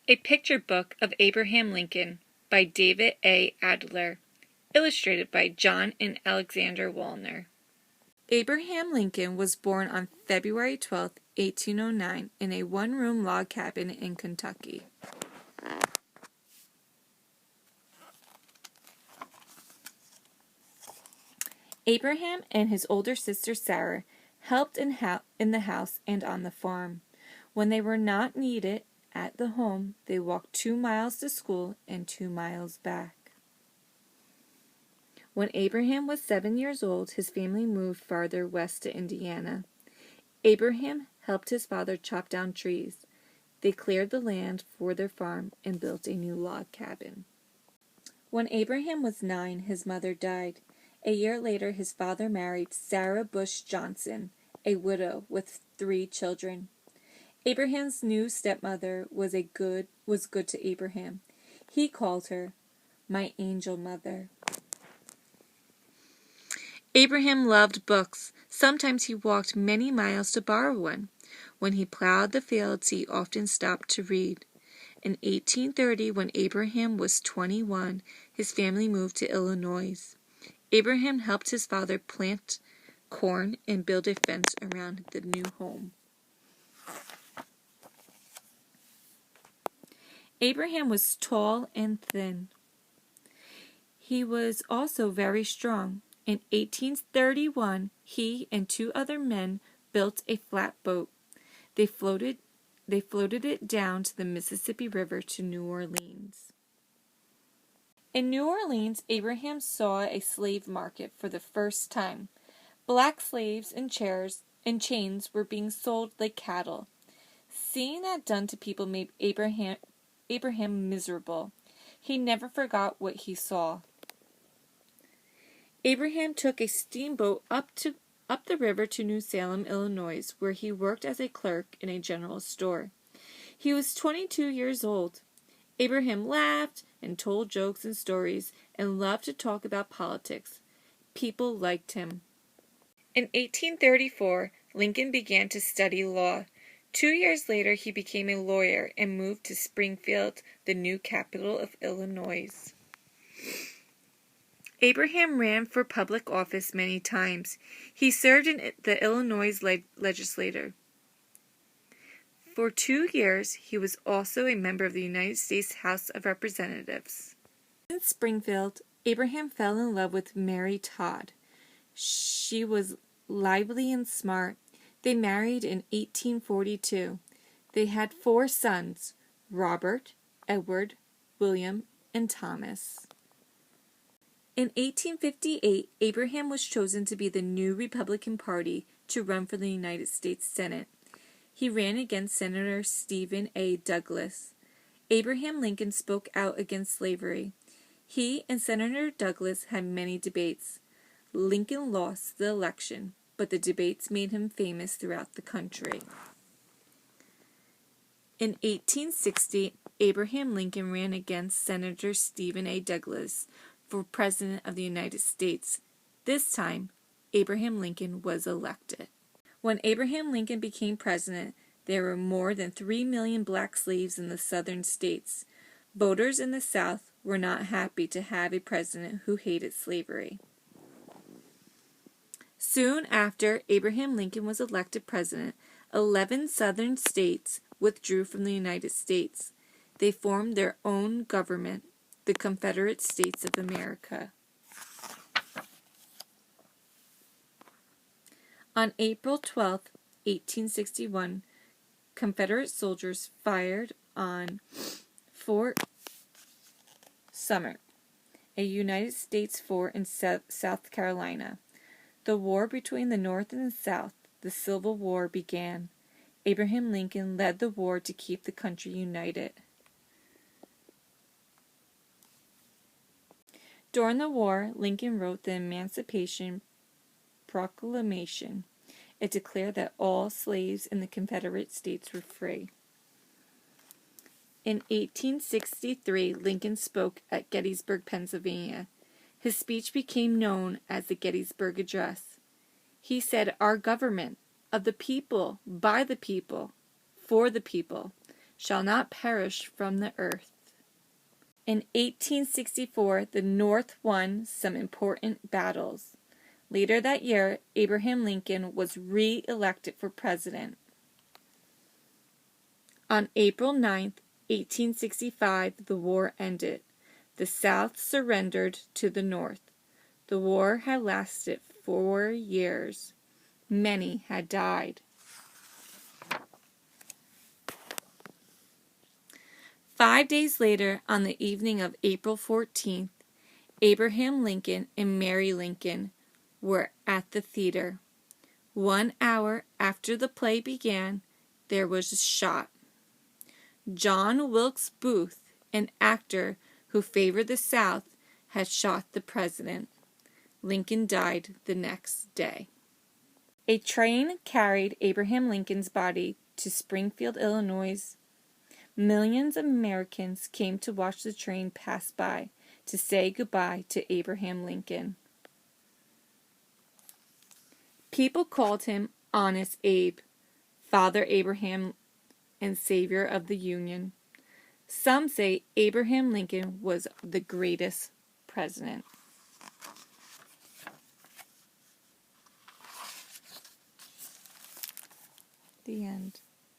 A Picture Book of Abraham Lincoln by David A. Adler, illustrated by John and Alexander Wallner. Abraham Lincoln was born on February 12, 1809, in a one-room log cabin in Kentucky. Abraham and his older sister Sarah helped in the house and on the farm. When they were not needed at the home, they walked 2 miles to school and 2 miles back. When Abraham was 7 years old, his family moved farther west to Indiana. Abraham helped his father chop down trees. They cleared the land for their farm and built a new log cabin. When Abraham was 9, his mother died. A year later, his father married Sarah Bush Johnson, a widow with 3 children. Abraham's new stepmother was good to Abraham. He called her, "My angel mother." Abraham loved books. Sometimes he walked many miles to borrow one. When he plowed the fields, he often stopped to read. In 1830, when Abraham was 21, his family moved to Illinois. Abraham helped his father plant corn and build a fence around the new home. Abraham was tall and thin. He was also very strong. In 1831, he and 2 other men built a flatboat. They floated it down to the Mississippi River to New Orleans. In New Orleans, Abraham saw a slave market for the first time. Black slaves and chains were being sold like cattle. Seeing that done to people made Abraham miserable. He never forgot what he saw. Abraham took a steamboat up the river to New Salem, Illinois, where he worked as a clerk in a general store. He was 22 years old. Abraham laughed and told jokes and stories and loved to talk about politics. People liked him. In 1834, Lincoln began to study law. 2 years later, he became a lawyer and moved to Springfield, the new capital of Illinois. Abraham ran for public office many times. He served in the Illinois legislature. For 2 years, he was also a member of the United States House of Representatives. In Springfield, Abraham fell in love with Mary Todd. She was lively and smart. They married in 1842. They had 4 sons, Robert, Edward, William, and Thomas. In 1858, Abraham was chosen to be the new Republican Party to run for the United States Senate. He ran against Senator Stephen A. Douglas. Abraham Lincoln spoke out against slavery. He and Senator Douglas had many debates. Lincoln lost the election, but the debates made him famous throughout the country. In 1860, Abraham Lincoln ran against Senator Stephen A. Douglas for President of the United States. This time, Abraham Lincoln was elected. When Abraham Lincoln became president, there were more than 3 million black slaves in the southern states. Voters in the South were not happy to have a president who hated slavery. Soon after Abraham Lincoln was elected president, 11 southern states withdrew from the United States. They formed their own government, the Confederate States of America. On April 12, 1861, Confederate soldiers fired on Fort Sumter, a United States fort in South Carolina. The war between the North and the South, the Civil War, began. Abraham Lincoln led the war to keep the country united. During the war, Lincoln wrote the Emancipation Proclamation. It declared that all slaves in the Confederate States were free. In 1863, Lincoln spoke at Gettysburg, Pennsylvania. His speech became known as the Gettysburg Address. He said, "Our government, of the people, by the people, for the people, shall not perish from the earth. In 1864, the North won some important battles. Later that year, Abraham Lincoln was re-elected for president. On April 9, 1865, the war ended. The South surrendered to the North. The war had lasted 4 years. Many had died. 5 days later, on the evening of April 14th, Abraham Lincoln and Mary Lincoln were at the theater. 1 hour after the play began, there was a shot. John Wilkes Booth, an actor who favored the South, had shot the president. Lincoln died the next day. A train carried Abraham Lincoln's body to Springfield, Illinois. Millions of Americans came to watch the train pass by to say goodbye to Abraham Lincoln. People called him Honest Abe, Father Abraham, and Savior of the Union. Some say Abraham Lincoln was the greatest president. The end.